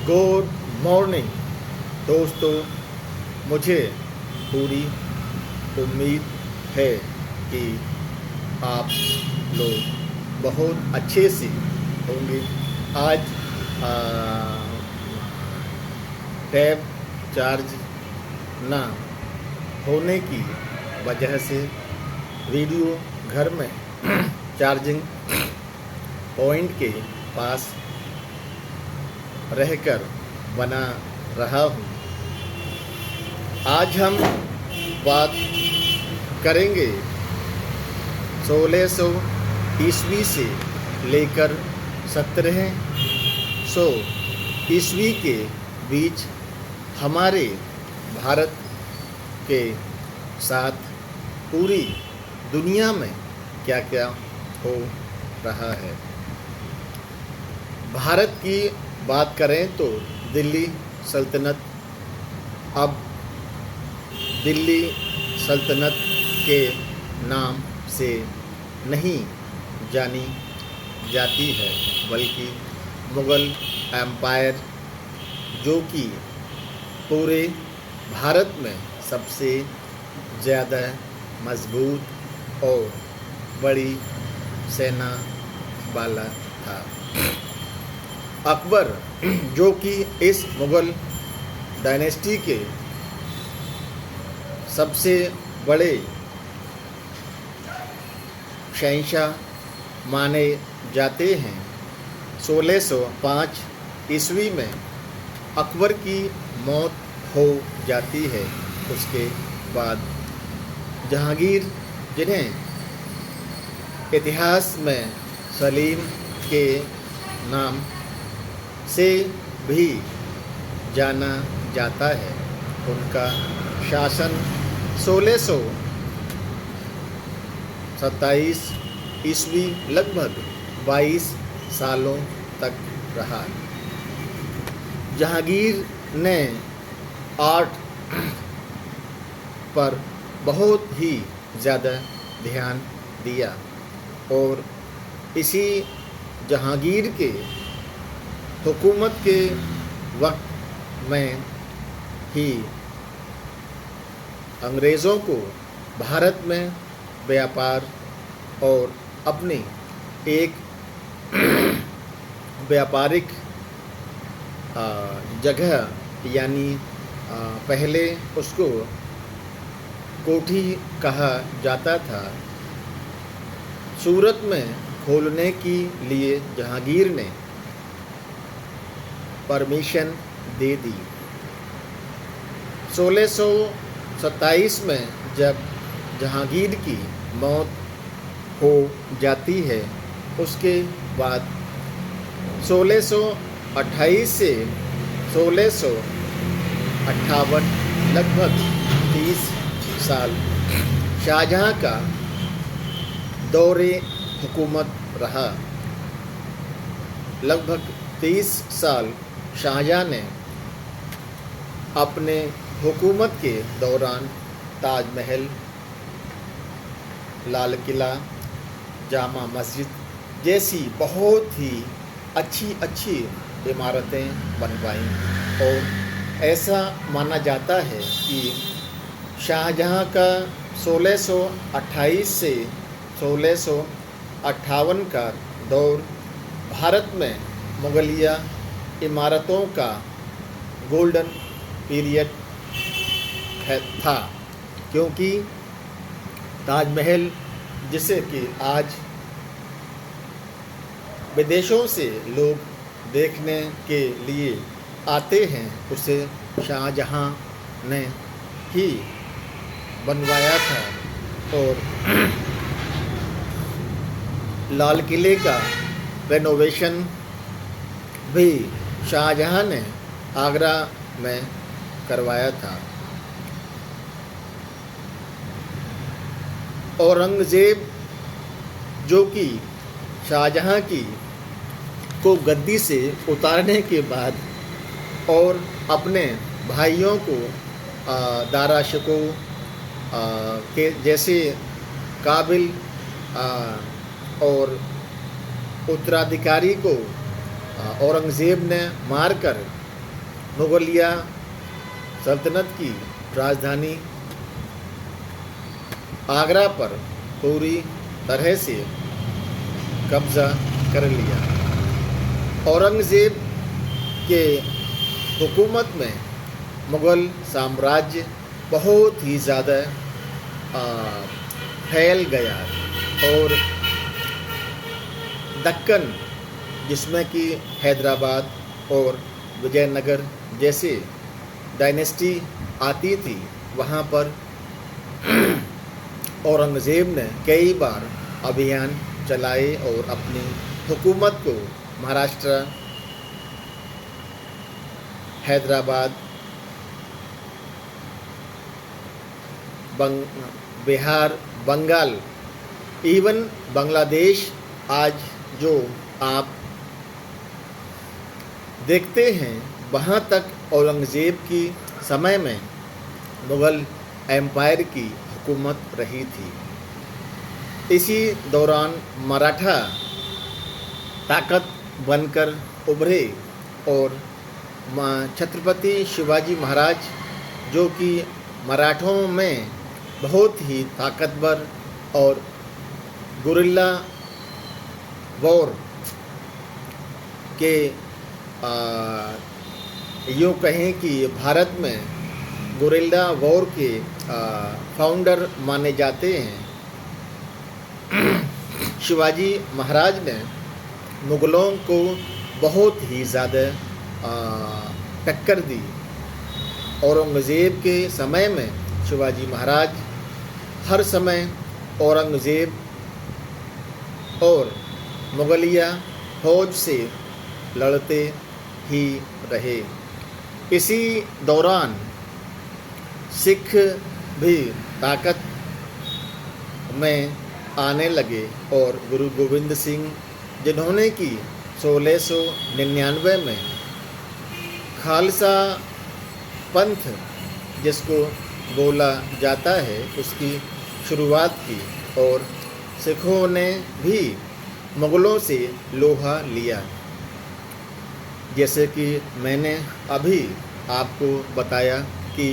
Good morning दोस्तों। मुझे पूरी उम्मीद है कि आप लोग बहुत अच्छे से होंगे। आज टैब चार्ज ना होने की वजह से वीडियो घर में चार्जिंग पॉइंट के पास रहकर बना रहा हूँ। आज हम बात करेंगे 1600 ईस्वी से लेकर 1700 ईस्वी के बीच हमारे भारत के साथ पूरी दुनिया में क्या क्या हो रहा है। भारत की बात करें तो दिल्ली सल्तनत अब दिल्ली सल्तनत के नाम से नहीं जानी जाती है, बल्कि मुग़ल एम्पायर, जो कि पूरे भारत में सबसे ज़्यादा मजबूत और बड़ी सेना वाला था। अकबर, जो कि इस मुग़ल डायनेस्टी के सबसे बड़े शहंशाह माने जाते हैं, 1605 ईस्वी में अकबर की मौत हो जाती है। उसके बाद जहांगीर, जिन्हें इतिहास में सलीम के नाम से भी जाना जाता है, उनका शासन 1627 ईस्वी लगभग 22 सालों तक रहा। जहांगीर ने आर्ट पर बहुत ही ज़्यादा ध्यान दिया और इसी जहांगीर के हुकूमत के वक्त में ही अंग्रेज़ों को भारत में व्यापार और अपनी एक व्यापारिक जगह, यानी पहले उसको कोठी कहा जाता था, सूरत में खोलने के लिए जहांगीर ने परमिशन दे दी। 1627 में जब जहांगीर की मौत हो जाती है, उसके बाद 1628 से 1658 लगभग 30 साल शाहजहां का दौरे हुकूमत रहा। लगभग 30 साल शाहजहां ने अपने हुकूमत के दौरान ताजमहल, लाल किला, जामा मस्जिद जैसी बहुत ही अच्छी इमारतें बनवाईं और ऐसा माना जाता है कि शाहजहां का 1628 से 1658 का दौर भारत में मुगलिया इमारतों का गोल्डन पीरियड था, क्योंकि ताजमहल, जिसे कि आज विदेशों से लोग देखने के लिए आते हैं, उसे शाहजहां ने ही बनवाया था। और लाल किले का रेनोवेशन भी शाहजहां ने आगरा में करवाया था। औरंगज़ेब, जो कि शाहजहां को गद्दी से उतारने के बाद और अपने भाइयों को दारा शिको के जैसे काबिल और उत्तराधिकारी को औरंगज़ेब ने मारकर मुगलिया सल्तनत की राजधानी आगरा पर पूरी तरह से कब्जा कर लिया। औरंगज़ेब के हुकूमत में मुग़ल साम्राज्य बहुत ही ज़्यादा फैल गया और दक्कन, जिसमें कि हैदराबाद और विजयनगर जैसे डायनेस्टी आती थी, वहाँ पर औरंगज़ेब ने कई बार अभियान चलाए और अपनी हुकूमत को महाराष्ट्र, हैदराबाद, बिहार, बंगाल, इवन बांग्लादेश आज जो आप देखते हैं, वहाँ तक औरंगज़ेब की समय में मुग़ल एम्पायर की हुकूमत रही थी। इसी दौरान मराठा ताकत बनकर उभरे और छत्रपति शिवाजी महाराज, जो कि मराठों में बहुत ही ताकतवर और गुरिल्ला वॉर के यूँ कहें कि भारत में गुरिल्ला वॉर के फाउंडर माने जाते हैं। शिवाजी महाराज ने मुग़लों को बहुत ही ज़्यादा टक्कर दी। औरंगज़ेब के समय में शिवाजी महाराज हर समय औरंगज़ेब और मुग़लिया फौज से लड़ते ही रहे। इसी दौरान सिख भी ताकत में आने लगे और गुरु गोविंद सिंह, जिन्होंने कि 1699 में खालसा पंथ जिसको बोला जाता है उसकी शुरुआत की और सिखों ने भी मुग़लों से लोहा लिया। जैसे कि मैंने अभी आपको बताया कि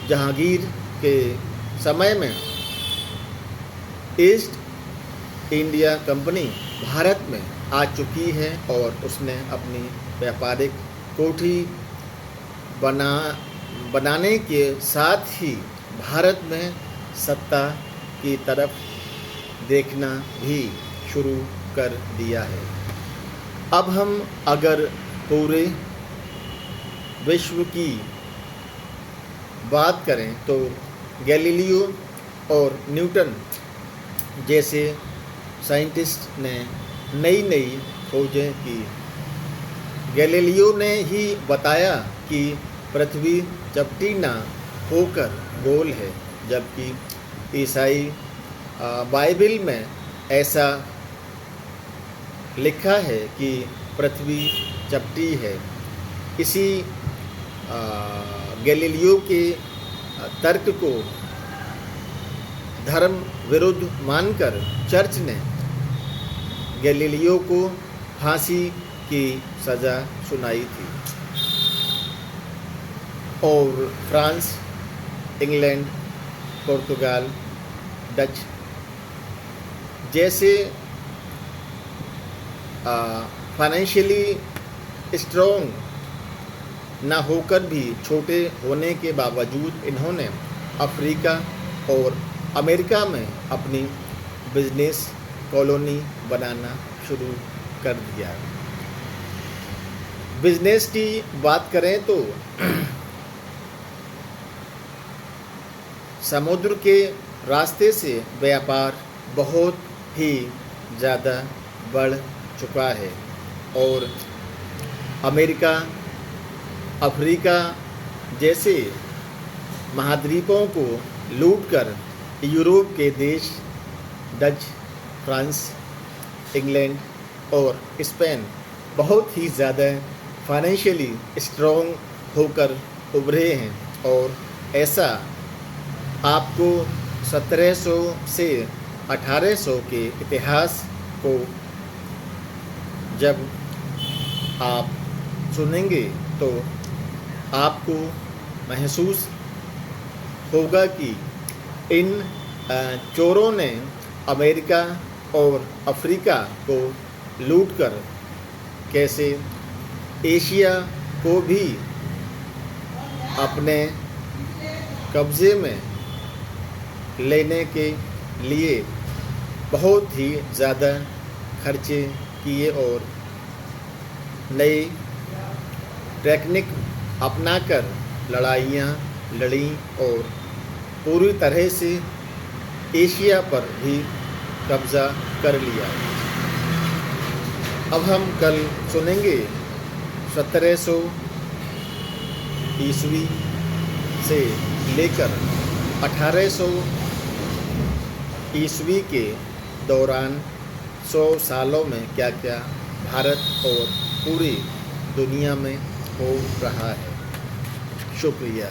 जहांगीर के समय में ईस्ट इंडिया कंपनी भारत में आ चुकी है और उसने अपनी व्यापारिक कोठी बनाने के साथ ही भारत में सत्ता की तरफ देखना भी शुरू कर दिया है। अब हम अगर पूरे विश्व की बात करें तो गैलीलियो और न्यूटन जैसे साइंटिस्ट ने नई नई खोजें की। गैलीलियो ने ही बताया कि पृथ्वी चपटी ना होकर गोल है, जबकि ईसाई बाइबल में ऐसा लिखा है कि पृथ्वी चपटी है। इसी गैलीलियो के तर्क को धर्म विरुद्ध मानकर चर्च ने गैलीलियो को फांसी की सज़ा सुनाई थी और फ्रांस, इंग्लैंड, पुर्तगाल, डच जैसे फाइनेंशियली स्ट्रॉन्ग ना होकर भी छोटे होने के बावजूद इन्होंने अफ्रीका और अमेरिका में अपनी बिजनेस कॉलोनी बनाना शुरू कर दिया। बिजनेस की बात करें तो समुद्र के रास्ते से व्यापार बहुत ही ज़्यादा बढ़ चुका है और अमेरिका, अफ्रीका जैसे महाद्वीपों को लूटकर यूरोप के देश डच, फ्रांस, इंग्लैंड और स्पेन बहुत ही ज़्यादा फाइनेंशियली स्ट्रॉन्ग होकर उभरे हैं और ऐसा आपको 1700 से 1800 के इतिहास को जब आप सुनेंगे तो आपको महसूस होगा कि इन चोरों ने अमेरिका और अफ्रीका को लूटकर कैसे एशिया को भी अपने कब्ज़े में लेने के लिए बहुत ही ज़्यादा खर्चे किए और नई टेक्निक अपनाकर लड़ाइयाँ लड़ी और पूरी तरह से एशिया पर भी कब्ज़ा कर लिया। अब हम कल सुनेंगे 1700 ईस्वी से लेकर 1800 ईस्वी के दौरान 100 सालों में क्या क्या भारत और पूरी दुनिया में हो रहा है। शुक्रिया।